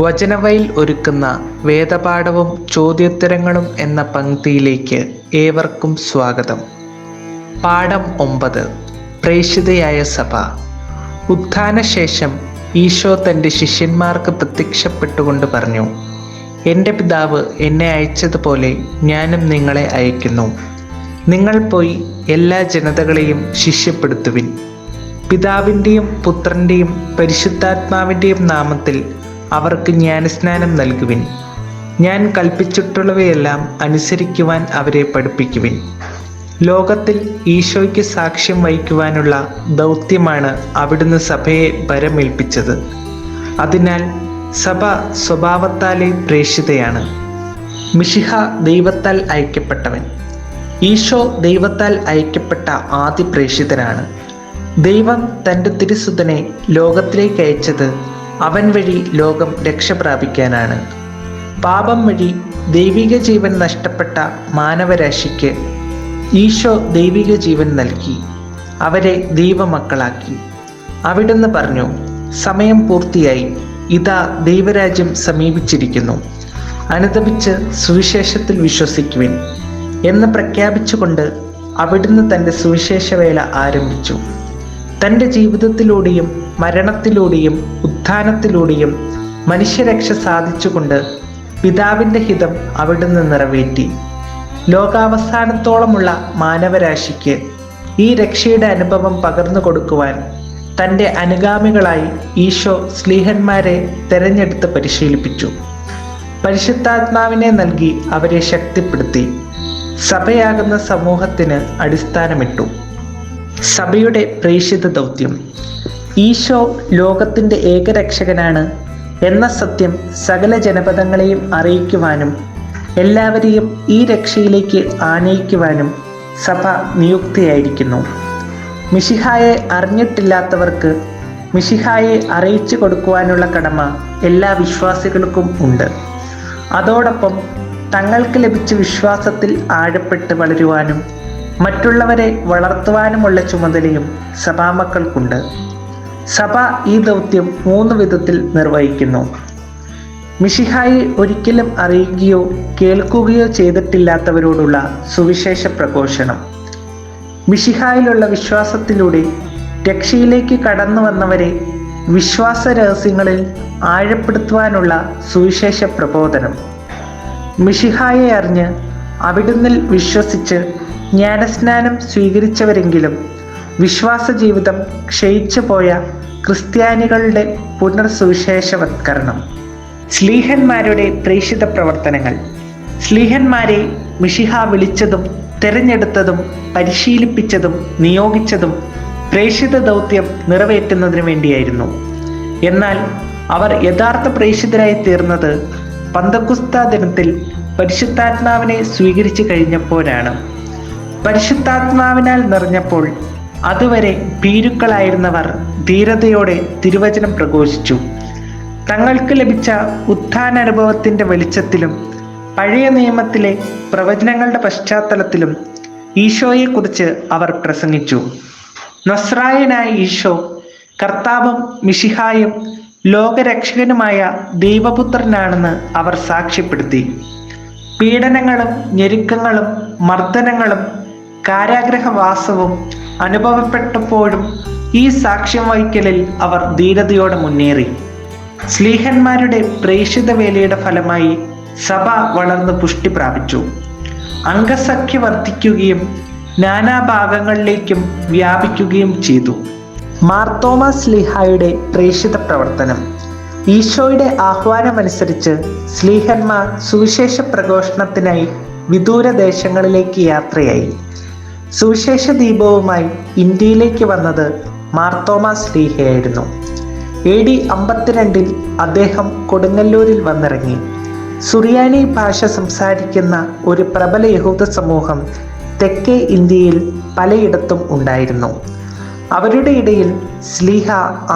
വചനവയൽ ഒരുക്കുന്ന വേദപാഠവും ചോദ്യോത്തരങ്ങളും എന്ന പംക്തിയിലേക്ക് ഏവർക്കും സ്വാഗതം. പാഠം 9. പ്രേഷിതയായ സഭ. ഉത്ഥാനശേഷം ഈശോ തൻ്റെ ശിഷ്യന്മാർക്ക് പ്രത്യക്ഷപ്പെട്ടുകൊണ്ട് പറഞ്ഞു, എൻ്റെ പിതാവ് എന്നെ അയച്ചതുപോലെ ഞാനും നിങ്ങളെ അയക്കുന്നു. നിങ്ങൾ പോയി എല്ലാ ജനതകളെയും ശിഷ്യപ്പെടുത്തുവിൻ. പിതാവിൻ്റെയും പുത്രൻ്റെയും പരിശുദ്ധാത്മാവിൻ്റെയും നാമത്തിൽ അവർക്ക് ജ്ഞാനസ്നാനം നൽകുവിൻ. ഞാൻ കൽപ്പിച്ചിട്ടുള്ളവയെല്ലാം അനുസരിക്കുവാൻ അവരെ പഠിപ്പിക്കുവിൻ. ലോകത്തിൽ ഈശോയ്ക്ക് സാക്ഷ്യം വഹിക്കുവാനുള്ള ദൗത്യമാണ് അവിടുന്ന് സഭയെ ഭരമേൽപ്പിച്ചത്. അതിനാൽ സഭ സ്വഭാവത്താലെ പ്രേഷിതയാണ്. മിശിഹ ദൈവത്താൽ അയക്കപ്പെട്ടവൻ. ഈശോ ദൈവത്താൽ അയക്കപ്പെട്ട ആദ്യ പ്രേഷിതനാണ്. ദൈവം തൻ്റെ തിരുസുതനെ ലോകത്തിലേക്ക് അയച്ചത് അവൻ വഴി ലോകം രക്ഷ പ്രാപിക്കാനാണ്. പാപം വഴി ദൈവിക ജീവൻ നഷ്ടപ്പെട്ട മാനവരാശിക്ക് ഈശോ ദൈവിക ജീവൻ നൽകി, അവരെ ദൈവമക്കളാക്കി. അവിടുന്ന് പറഞ്ഞു, സമയം പൂർത്തിയായി, ഇതാ ദൈവരാജ്യം സമീപിച്ചിരിക്കുന്നു. അനുതപിച്ച് സുവിശേഷത്തിൽ വിശ്വസിക്കുവിൻ എന്ന് പ്രഖ്യാപിച്ചുകൊണ്ട് അവിടുന്ന് തൻ്റെ സുവിശേഷവേല ആരംഭിച്ചു. തൻ്റെ ജീവിതത്തിലൂടെയും മരണത്തിലൂടെയും ഉത്ഥാനത്തിലൂടെയും മനുഷ്യരക്ഷ സാധിച്ചുകൊണ്ട് പിതാവിൻ്റെ ഹിതം അവിടുന്ന് നിറവേറ്റി. ലോകാവസാനത്തോളമുള്ള മാനവരാശിക്ക് ഈ രക്ഷയുടെ അനുഭവം പകർന്നു കൊടുക്കുവാൻ തൻ്റെ അനുഗാമികളായി ഈശോ സ്ലീഹന്മാരെ തെരഞ്ഞെടുത്ത് പരിശീലിപ്പിച്ചു. പരിശുദ്ധാത്മാവിനെ നൽകി അവരെ ശക്തിപ്പെടുത്തി. സഭയാകുന്ന സമൂഹത്തിന് അടിസ്ഥാനമിട്ടു. സഭയുടെ പ്രേഷിത ദൗത്യം. ഈശോ ലോകത്തിൻ്റെ ഏകരക്ഷകനാണ് എന്ന സത്യം സകല ജനപദങ്ങളെയും അറിയിക്കുവാനും എല്ലാവരെയും ഈ രക്ഷയിലേക്ക് ആനയിക്കുവാനും സഭ നിയുക്തയായിരിക്കുന്നു. മിശിഹായെ അറിഞ്ഞിട്ടില്ലാത്തവർക്ക് മിശിഹായെ അറിയിച്ചു കൊടുക്കുവാനുള്ള കടമ എല്ലാ വിശ്വാസികൾക്കും ഉണ്ട്. അതോടൊപ്പം തങ്ങൾക്ക് ലഭിച്ച വിശ്വാസത്തിൽ ആഴപ്പെട്ട് വളരുവാനും മറ്റുള്ളവരെ വളർത്തുവാനുമുള്ള ചുമതലയും സഭാമക്കൾക്കുണ്ട്. സഭ ഈ ദൗത്യം 3 വിധത്തിൽ നിർവഹിക്കുന്നു. മിശിഹായെ ഒരിക്കലും അറിയുകയോ കേൾക്കുകയോ ചെയ്തിട്ടില്ലാത്തവരോടുള്ള സുവിശേഷ പ്രഘോഷണം. മിശിഹായിലുള്ള വിശ്വാസത്തിലൂടെ രക്ഷയിലേക്ക് കടന്നു വന്നവരെ വിശ്വാസ രഹസ്യങ്ങളിൽ ആഴപ്പെടുത്തുവാനുള്ള സുവിശേഷ പ്രബോധനം. മിശിഹായെ അറിഞ്ഞ് അവിടുന്നിൽ വിശ്വസിച്ച് ജ്ഞാനസ്നാനം സ്വീകരിച്ചവരെങ്കിലും വിശ്വാസ ജീവിതം ക്ഷയിച്ചു പോയ ക്രിസ്ത്യാനികളുടെ പുനർസുവിശേഷവത്കരണം. സ്ലീഹന്മാരുടെ പ്രേഷിത പ്രവർത്തനങ്ങൾ. സ്ലീഹന്മാരെ മിശിഹ വിളിച്ചതും തിരഞ്ഞെടുത്തതും പരിശീലിപ്പിച്ചതും നിയോഗിച്ചതും പ്രേഷിത ദൗത്യം നിറവേറ്റുന്നതിനു വേണ്ടിയായിരുന്നു. എന്നാൽ അവർ യഥാർത്ഥ പ്രേഷിതരായി തീർന്നത് പന്തക്കുസ്ത ദിനത്തിൽ പരിശുദ്ധാത്മാവിനെ സ്വീകരിച്ചു കഴിഞ്ഞപ്പോഴാണ്. പരിശുദ്ധാത്മാവിനാൽ നിറഞ്ഞപ്പോൾ അതുവരെ ഭീരുക്കളായിരുന്നവർ ധീരതയോടെ തിരുവചനം പ്രഘോഷിച്ചു. തങ്ങൾക്ക് ലഭിച്ച ഉത്ഥാനാനുഭവത്തിൻ്റെ വെളിച്ചത്തിലും പഴയ നിയമത്തിലെ പ്രവചനങ്ങളുടെ പശ്ചാത്തലത്തിലും ഈശോയെക്കുറിച്ച് അവർ പ്രസംഗിച്ചു. നസ്രായനായ ഈശോ കർത്താവും മിശിഹായും ലോകരക്ഷകനുമായ ദൈവപുത്രനാണെന്ന് അവർ സാക്ഷ്യപ്പെടുത്തി. പീഡനങ്ങളും ഞെരുക്കങ്ങളും മർദ്ദനങ്ങളും കാരാഗ്രഹവാസവും അനുഭവപ്പെട്ടപ്പോഴും ഈ സാക്ഷ്യം വഹിക്കലിൽ അവർ ധീരതയോടെ മുന്നേറി. സ്ലീഹന്മാരുടെ പ്രേഷിത വേലയുടെ ഫലമായി സഭ വളർന്ന് പുഷ്ടി പ്രാപിച്ചു. അംഗസഖ്യ വർദ്ധിക്കുകയും നാനാഭാഗങ്ങളിലേക്കും വ്യാപിക്കുകയും ചെയ്തു. മാർത്തോമാ സ്ലീഹായുടെ പ്രേഷിത പ്രവർത്തനം. ഈശോയുടെ ആഹ്വാനമനുസരിച്ച് സ്ലീഹന്മാർ സുവിശേഷ പ്രഘോഷണത്തിനായി വിദൂര ദേശങ്ങളിലേക്ക് യാത്രയായി. സുവിശേഷ ദീപവുമായി ഇന്ത്യയിലേക്ക് വന്നത് മാർത്തോമാ സ്ലീഹയായിരുന്നു. AD 52 അദ്ദേഹം കൊടുങ്ങല്ലൂരിൽ വന്നിറങ്ങി. സുറിയാനി ഭാഷ സംസാരിക്കുന്ന ഒരു പ്രബല യഹൂദ സമൂഹം തെക്കേ ഇന്ത്യയിൽ പലയിടത്തും ഉണ്ടായിരുന്നു. അവരുടെ ഇടയിൽ സ്ലീഹ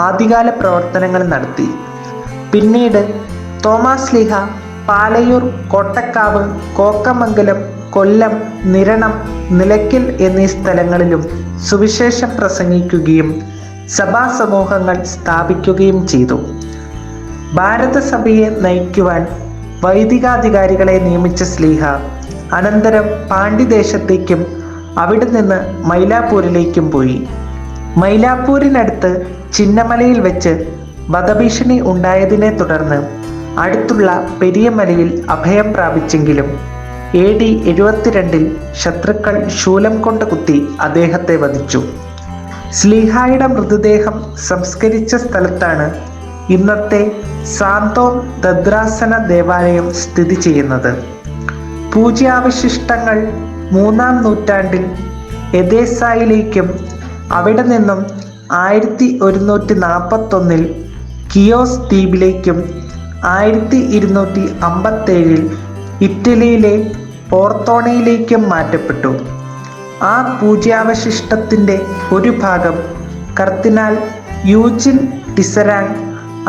ആദ്യകാല പ്രവർത്തനങ്ങൾ നടത്തി. പിന്നീട് തോമാസ് സ്ലീഹ പാലയൂർ, കോട്ടക്കാവ്, കോക്കമംഗലം, കൊല്ലം, നിരണം, നിലയ്ക്കൽ എന്നീ സ്ഥലങ്ങളിലും സുവിശേഷം പ്രസംഗിക്കുകയും സഭാ സമൂഹങ്ങൾ സ്ഥാപിക്കുകയും ചെയ്തു. ഭാരതസഭയെ നയിക്കുവാൻ വൈദികാധികാരികളെ നിയമിച്ച ശ്ലീഹ അനന്തരം പാണ്ഡ്യദേശത്തേക്കും അവിടെ നിന്ന് മൈലാപ്പൂരിലേക്കും പോയി. മൈലാപ്പൂരിനടുത്ത് ചിന്നമലയിൽ വെച്ച് വധഭീഷണി ഉണ്ടായതിനെ തുടർന്ന് അടുത്തുള്ള പെരിയമലയിൽ അഭയം പ്രാപിച്ചെങ്കിലും AD 72 ശത്രുക്കൾ ശൂലം കൊണ്ട് കുത്തി അദ്ദേഹത്തെ വധിച്ചു. ശ്ലീഹായുടെ മൃതദേഹം സംസ്കരിച്ച സ്ഥലത്താണ് ഇന്നത്തെ സാന്തോം ദദ്രാസന ദേവാലയം സ്ഥിതി ചെയ്യുന്നത്. പൂജ്യാവശിഷ്ടങ്ങൾ 3-ാം നൂറ്റാണ്ടിൽ എദേസായിലേക്കും അവിടെ നിന്നും 1141 കിയോസ് ദ്വീപിലേക്കും 1257 ഇറ്റലിയിലെ പോർത്തോണയിലേക്കും മാറ്റപ്പെട്ടു. ആ പൂജ്യാവശിഷ്ടത്തിൻ്റെ ഒരു ഭാഗം കർദിനാൾ യൂജിൻ ടിസരാങ്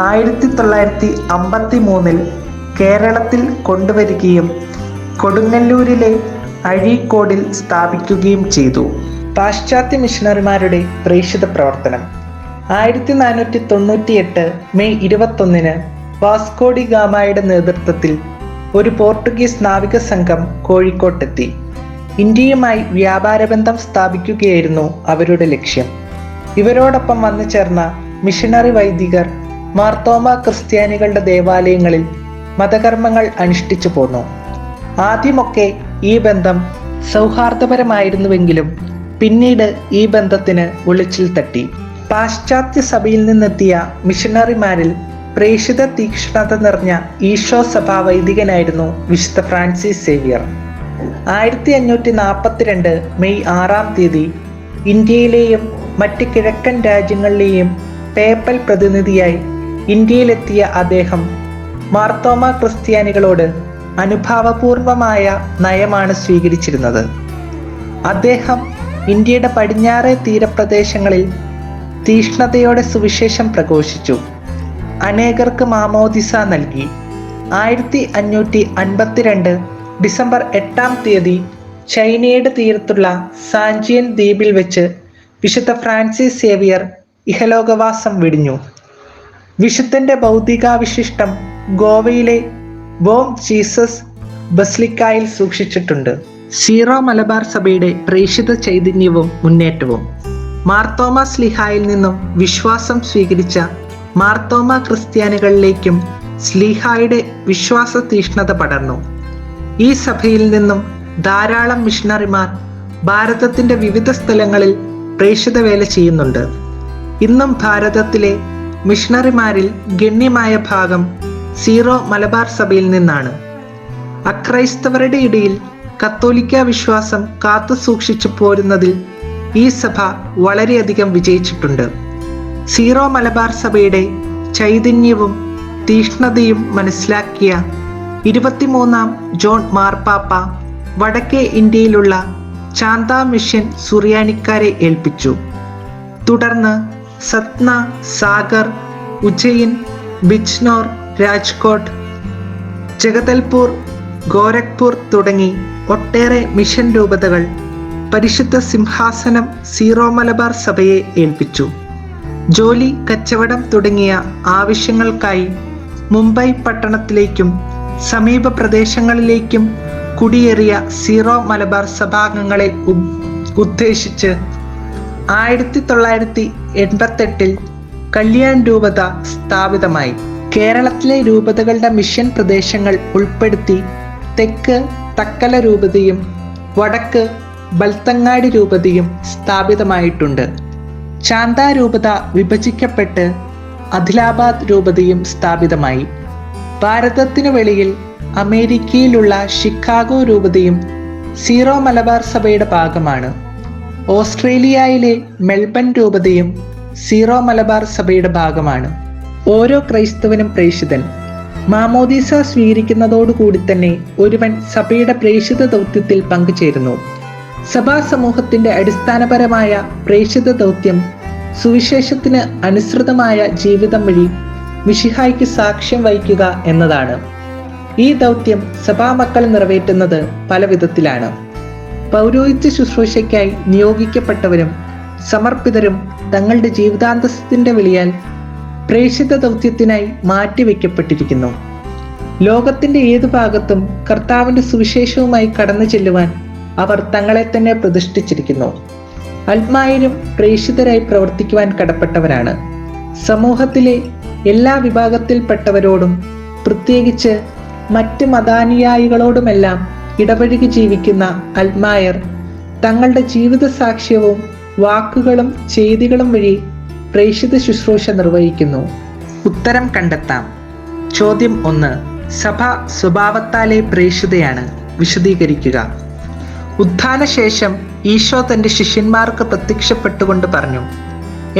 1953 കേരളത്തിൽ കൊണ്ടുവരികയും കൊടുങ്ങല്ലൂരിലെ അഴീക്കോടിൽ സ്ഥാപിക്കുകയും ചെയ്തു. പാശ്ചാത്യ മിഷണറിമാരുടെ പ്രേക്ഷിത പ്രവർത്തനം. 1498 മെയ് 21 വാസ്കോഡി ഗാമയുടെ നേതൃത്വത്തിൽ ഒരു പോർട്ടുഗീസ് നാവിക സംഘം കോഴിക്കോട്ടെത്തി. ഇന്ത്യയുമായി വ്യാപാരബന്ധം സ്ഥാപിക്കുകയായിരുന്നു അവരുടെ ലക്ഷ്യം. ഇവരോടൊപ്പം വന്നു ചേർന്ന മിഷണറി വൈദികർ മാർത്തോമ ക്രിസ്ത്യാനികളുടെ ദേവാലയങ്ങളിൽ മതകർമ്മങ്ങൾ അനുഷ്ഠിച്ചു പോന്നു. ആദ്യമൊക്കെ ഈ ബന്ധം സൗഹാർദ്ദപരമായിരുന്നുവെങ്കിലും പിന്നീട് ഈ ബന്ധത്തിന് ഉളിച്ചിൽ തട്ടി. പാശ്ചാത്യ സഭയിൽ നിന്നെത്തിയ മിഷണറിമാരിൽ പ്രേക്ഷിത തീക്ഷ്ണത നിറഞ്ഞ ഈശോ സഭാ വൈദികനായിരുന്നു വിശുദ്ധ ഫ്രാൻസിസ് സേവ്യർ. 1542 മെയ് 6-ാം തീയതി ഇന്ത്യയിലെയും മറ്റ് കിഴക്കൻ രാജ്യങ്ങളിലെയും പേപ്പൽ പ്രതിനിധിയായി ഇന്ത്യയിലെത്തിയ അദ്ദേഹം മാർത്തോമ ക്രിസ്ത്യാനികളോട് അനുഭാവപൂർവമായ നയമാണ് സ്വീകരിച്ചിരുന്നത്. അദ്ദേഹം ഇന്ത്യയുടെ പടിഞ്ഞാറേ തീരപ്രദേശങ്ങളിൽ തീക്ഷ്ണതയോടെ സുവിശേഷം പ്രഘോഷിച്ചു. അനേകർക്ക് മാമോദിസ നൽകി. 1552 ഡിസംബർ 8-ാം തീയതി ചൈനയുടെ തീരത്തുള്ള സാഞ്ചിയൻ ദ്വീപിൽ വെച്ച് വിശുദ്ധ ഫ്രാൻസിസ് സേവിയർ ഇഹലോകവാസം വെടിഞ്ഞു. വിശുദ്ധന്റെ ഭൗതികാവശിഷ്ടം ഗോവയിലെ ബോം ജീസസ് ബസിലിക്കായിൽ സൂക്ഷിച്ചിട്ടുണ്ട്. സീറോ മലബാർ സഭയുടെ പ്രേക്ഷിത ചൈതന്യവും മുന്നേറ്റവും. മാർത്തോമ സ്ലീഹായിൽ നിന്നും വിശ്വാസം സ്വീകരിച്ച മാർത്തോമ ക്രിസ്ത്യാനികളിലേക്കും സ്ലീഹായുടെ വിശ്വാസ തീക്ഷ്ണത പടർന്നു. ഈ സഭയിൽ നിന്നും ധാരാളം മിഷണറിമാർ ഭാരതത്തിന്റെ വിവിധ സ്ഥലങ്ങളിൽ പ്രേക്ഷിത വേല ചെയ്യുന്നുണ്ട്. ഇന്നും ഭാരതത്തിലെ മിഷണറിമാരിൽ ഗണ്യമായ ഭാഗം സീറോ മലബാർ സഭയിൽ നിന്നാണ്. അക്രൈസ്തവരുടെ ഇടയിൽ കത്തോലിക്ക വിശ്വാസം കാത്തു സൂക്ഷിച്ചു പോരുന്നതിൽ ഈ സഭ വളരെയധികം വിജയിച്ചിട്ടുണ്ട്. സീറോ മലബാർ സഭയുടെ ചൈതന്യവും തീക്ഷ്ണതയും മനസ്സിലാക്കിയ 23-ാം ജോൺ മാർപ്പാപ്പ വടക്കേ ഇന്ത്യയിലുള്ള ചാന്ത മിഷൻ സുറിയാനിക്കാരെ ഏൽപ്പിച്ചു. തുടർന്ന് സത്ന, സാഗർ, ഉജ്ജയിൻ, ബിജ്നോർ, രാജ്കോട്ട്, ജഗദൽപൂർ, ഗോരഖ്പൂർ തുടങ്ങി ഒട്ടേറെ മിഷൻ രൂപതകൾ പരിശുദ്ധ സിംഹാസനം സീറോ മലബാർ സഭയെ ഏൽപ്പിച്ചു. ജോലി, കച്ചവടം തുടങ്ങിയ ആവശ്യങ്ങൾക്കായി മുംബൈ പട്ടണത്തിലേക്കും സമീപ പ്രദേശങ്ങളിലേക്കും കുടിയേറിയ സീറോ മലബാർ സഭാംഗങ്ങളെ ഉദ്ദേശിച്ച് 1988 കല്യാൺ രൂപത സ്ഥാപിതമായി. കേരളത്തിലെ രൂപതകളുടെ മിഷൻ പ്രദേശങ്ങൾ ഉൾപ്പെടുത്തി തെക്ക് തക്കല രൂപതയും വടക്ക് ബൽത്തങ്ങാടി രൂപതയും സ്ഥാപിതമായിട്ടുണ്ട്. ചാന്ത രൂപത വിഭജിക്കപ്പെട്ട് അദിലാബാദ് രൂപതയും സ്ഥാപിതമായി. ഭാരതത്തിനു വെളിയിൽ അമേരിക്കയിലുള്ള ഷിക്കാഗോ രൂപതയും സീറോ മലബാർ സഭയുടെ ഭാഗമാണ്. ഓസ്ട്രേലിയയിലെ മെൽബൺ രൂപതയും സീറോ മലബാർ സഭയുടെ ഭാഗമാണ്. ഓരോ ക്രൈസ്തവനും പ്രേക്ഷിതൻ. മാമോദീസ സ്വീകരിക്കുന്നതോടുകൂടി തന്നെ ഒരുവൻ സഭയുടെ പ്രേക്ഷിത ദൗത്യത്തിൽ പങ്കുചേരുന്നു. സഭാ സമൂഹത്തിന്റെ അടിസ്ഥാനപരമായ പ്രേക്ഷിത ദൗത്യം സുവിശേഷത്തിന് അനുസൃതമായ ജീവിതം വഴി മിശിഹായ്ക്ക് സാക്ഷ്യം വഹിക്കുക എന്നതാണ്. ഈ ദൗത്യം സഭാമക്കൾ നിറവേറ്റുന്നത് പല വിധത്തിലാണ്. പൗരോഹിത്യ ശുശ്രൂഷയ്ക്കായി നിയോഗിക്കപ്പെട്ടവരും സമർപ്പിതരും തങ്ങളുടെ ജീവിതാന്തസ്യത്തിന്റെ വിളിയാൽ പ്രേഷിത ദൗത്യത്തിനായി മാറ്റിവെക്കപ്പെട്ടിരിക്കുന്നു. ലോകത്തിന്റെ ഏതു ഭാഗത്തും കർത്താവിന്റെ സുവിശേഷവുമായി കടന്നു ചെല്ലുവാൻ അവർ തങ്ങളെ തന്നെ പ്രതിഷ്ഠിച്ചിരിക്കുന്നു. അൽമായരും പ്രേഷിതരായി പ്രവർത്തിക്കുവാൻ കടപ്പെട്ടവരാണ്. സമൂഹത്തിലെ എല്ലാ വിഭാഗത്തിൽപ്പെട്ടവരോടും, പ്രത്യേകിച്ച് മറ്റ് മതാനുയായികളോടുമെല്ലാം ഇടപഴകി ജീവിക്കുന്ന അൽമായർ തങ്ങളുടെ ജീവിത സാക്ഷ്യവും വാക്കുകളും ചെയ്തികളും വഴി പ്രേഷിത ശുശ്രൂഷ നിർവഹിക്കുന്നു. ഉത്തരം കണ്ടെത്താം. ചോദ്യം 1. സഭ സ്വഭാവത്താലെ പ്രേഷിതയാണ്. വിശദീകരിക്കുക. ഉത്ഥാനശേഷം ഈശോ തൻ്റെ ശിഷ്യന്മാർക്ക് പ്രത്യക്ഷപ്പെട്ടുകൊണ്ട് പറഞ്ഞു,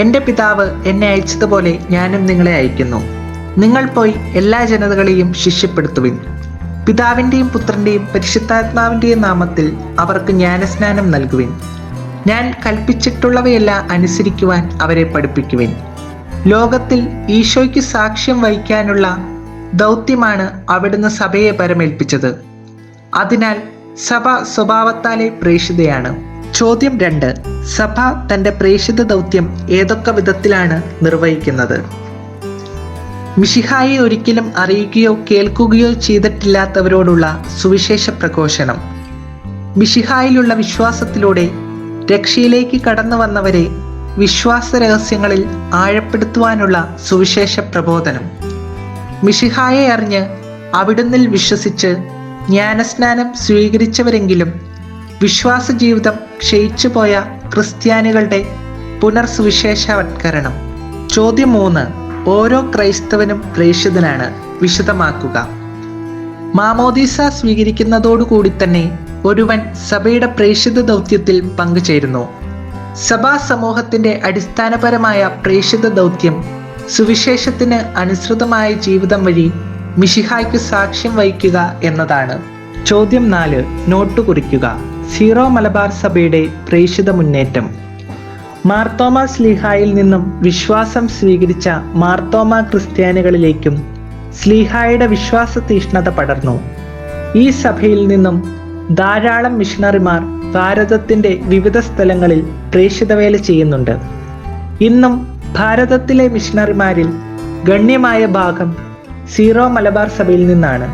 എൻ്റെ പിതാവ് എന്നെ അയച്ചതുപോലെ ഞാനും നിങ്ങളെ അയക്കുന്നു. നിങ്ങൾ പോയി എല്ലാ ജനതകളെയും ശിഷ്യപ്പെടുത്തുവിൻ. പിതാവിൻ്റെയും പുത്രൻ്റെയും പരിശുദ്ധാത്മാവിൻ്റെയും നാമത്തിൽ അവർക്ക് ജ്ഞാനസ്നാനം നൽകുവിൻ. ഞാൻ കൽപ്പിച്ചിട്ടുള്ളവയെല്ലാം അനുസരിക്കുവാൻ അവരെ പഠിപ്പിക്കുവിൻ. ലോകത്തിൽ ഈശോയ്ക്ക് സാക്ഷ്യം വഹിക്കാനുള്ള ദൗത്യമാണ് അവിടുന്ന് സഭയെ പരമേൽപ്പിച്ചത്. അതിനാൽ സഭ സ്വഭാവത്താലെ പ്രേഷിതയാണ്. ചോദ്യം 2. സഭ തൻ്റെ പ്രേഷിത ദൗത്യം ഏതൊക്കെ വിധത്തിലാണ് നിർവഹിക്കുന്നത്? മിശിഹായെ ഒരിക്കലും അറിയുകയോ കേൾക്കുകയോ ചെയ്തിട്ടില്ലാത്തവരോടുള്ള സുവിശേഷ പ്രഘോഷണം. മിശിഹായിലുള്ള വിശ്വാസത്തിലൂടെ രക്ഷയിലേക്ക് കടന്നു വന്നവരെ വിശ്വാസ രഹസ്യങ്ങളിൽ ആഴപ്പെടുത്തുവാനുള്ള സുവിശേഷ പ്രബോധനം. മിശിഹായെ അറിഞ്ഞ് അവിടുന്നിൽ വിശ്വസിച്ച് ജ്ഞാനസ്നാനം സ്വീകരിച്ചവരെങ്കിലും വിശ്വാസ ജീവിതം ക്ഷയിച്ചുപോയ ക്രിസ്ത്യാനികളുടെ പുനർസുവിശേഷവത്കരണം. ചോദ്യം 3. ഓരോ ക്രൈസ്തവനും പ്രേഷിതനാണ്. വിശദമാക്കുക. മാമോദീസ സ്വീകരിക്കുന്നതോടുകൂടി തന്നെ ഒരുവൻ സഭയുടെ പ്രേഷിത ദൗത്യത്തിൽ പങ്കുചേരുന്നു. സഭാ സമൂഹത്തിന്റെ അടിസ്ഥാനപരമായ പ്രേഷിത ദൗത്യം സുവിശേഷത്തിന് അനുസൃതമായ ജീവിതം വഴി മിശിഹായ്ക്ക് സാക്ഷ്യം വഹിക്കുക എന്നതാണ്. ചോദ്യം 4. നോട്ട് കുറിക്കുക. സീറോ മലബാർ സഭയുടെ പ്രേഷിത മുന്നേറ്റം. മാർത്തോമ സ്ലീഹായിൽ നിന്നും വിശ്വാസം സ്വീകരിച്ച മാർത്തോമ ക്രിസ്ത്യാനികളിലേക്കും സ്ലീഹായുടെ വിശ്വാസ തീഷ്ണത പടർന്നു. ഈ സഭയിൽ നിന്നും ധാരാളം മിഷണറിമാർ ഭാരതത്തിന്റെ വിവിധ സ്ഥലങ്ങളിൽ പ്രേഷിതവേല ചെയ്യുന്നുണ്ട്. ഇന്നും ഭാരതത്തിലെ മിഷണറിമാരിൽ ഗണ്യമായ ഭാഗം സീറോ മലബാർ സഭയിൽ നിന്നാണ്.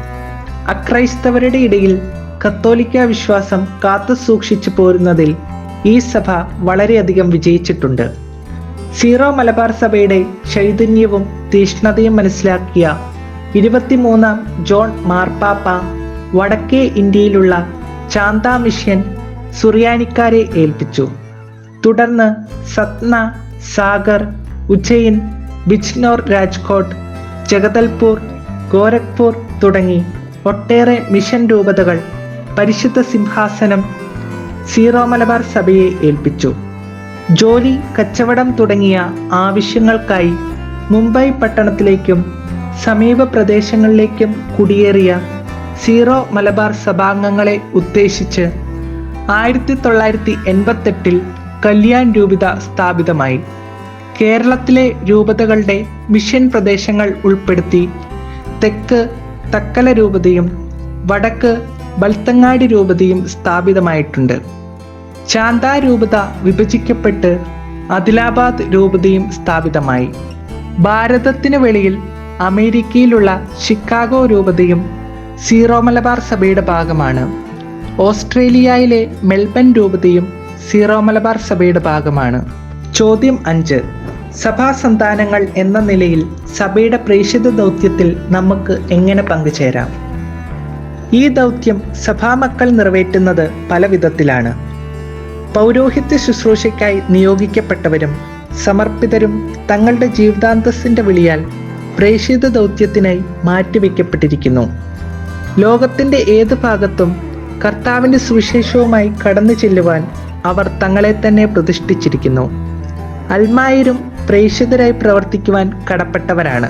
അക്രൈസ്തവരുടെ ഇടയിൽ കത്തോലിക്ക വിശ്വാസം കാത്തു സൂക്ഷിച്ചു പോരുന്നതിൽ ഈ സഭ വളരെയധികം വിജയിച്ചിട്ടുണ്ട്. സീറോ മലബാർ സഭയുടെ ചൈതന്യവും തീഷ്ണതയും മനസ്സിലാക്കിയ 23-ാം ജോൺ മാർപ്പാപ്പ വടക്കേ ഇന്ത്യയിലുള്ള ചാന്ത മിഷൻ സുറിയാനിക്കാരെ ഏൽപ്പിച്ചു. തുടർന്ന് സത്ന, സാഗർ, ഉജ്ജയിൻ, ബിജ്നോർ, രാജ്കോട്ട്, ജഗദൽപൂർ, ഗോരഖ്പൂർ തുടങ്ങി ഒട്ടേറെ മിഷൻ രൂപതകൾ പരിശുദ്ധ സിംഹാസനം സീറോ മലബാർ സഭയെ ഏൽപ്പിച്ചു. ജോലി, കച്ചവടം തുടങ്ങിയ ആവശ്യങ്ങൾക്കായി മുംബൈ പട്ടണത്തിലേക്കും സമീപ പ്രദേശങ്ങളിലേക്കും കുടിയേറിയ സീറോ മലബാർ സഭാംഗങ്ങളെ ഉദ്ദേശിച്ച് 1988-ൽ കല്യാൺ രൂപത സ്ഥാപിതമായി. കേരളത്തിലെ രൂപതകളുടെ മിഷൻ പ്രദേശങ്ങൾ ഉൾപ്പെടുത്തി തെക്ക് തക്കല രൂപതയും വടക്ക് ബൽത്തങ്ങാടി രൂപതയും സ്ഥാപിതമായിട്ടുണ്ട്. ചാന്ത രൂപത വിഭജിക്കപ്പെട്ട് അദിലാബാദ് രൂപതയും സ്ഥാപിതമായി. ഭാരതത്തിന് വെളിയിൽ അമേരിക്കയിലുള്ള ഷിക്കാഗോ രൂപതയും സീറോ മലബാർ സഭയുടെ ഭാഗമാണ്. ഓസ്ട്രേലിയയിലെ മെൽബൺ രൂപതയും സീറോ മലബാർ സഭയുടെ ഭാഗമാണ്. ചോദ്യം 5. സഭാ സന്താനങ്ങൾ എന്ന നിലയിൽ സഭയുടെ പ്രേഷിത ദൗത്യത്തിൽ നമുക്ക് എങ്ങനെ പങ്കുചേരാം? ഈ ദൗത്യം സഭാമക്കൾ നിറവേറ്റുന്നത് പല വിധത്തിലാണ്. പൗരോഹിത്യ ശുശ്രൂഷയ്ക്കായി നിയോഗിക്കപ്പെട്ടവരും സമർപ്പിതരും തങ്ങളുടെ ജീവിതാന്തസ്സിന്റെ വിളിയാൽ പ്രേഷിത ദൗത്യത്തിനായി മാറ്റിവെക്കപ്പെട്ടിരിക്കുന്നു. ലോകത്തിന്റെ ഏത് ഭാഗത്തും കർത്താവിന്റെ സുവിശേഷവുമായി കടന്നു ചെല്ലുവാൻ അവർ തങ്ങളെ തന്നെ പ്രതിഷ്ഠിച്ചിരിക്കുന്നു. അൽമായരും പ്രേഷിതരായി പ്രവർത്തിക്കുവാൻ കടപ്പെട്ടവരാണ്.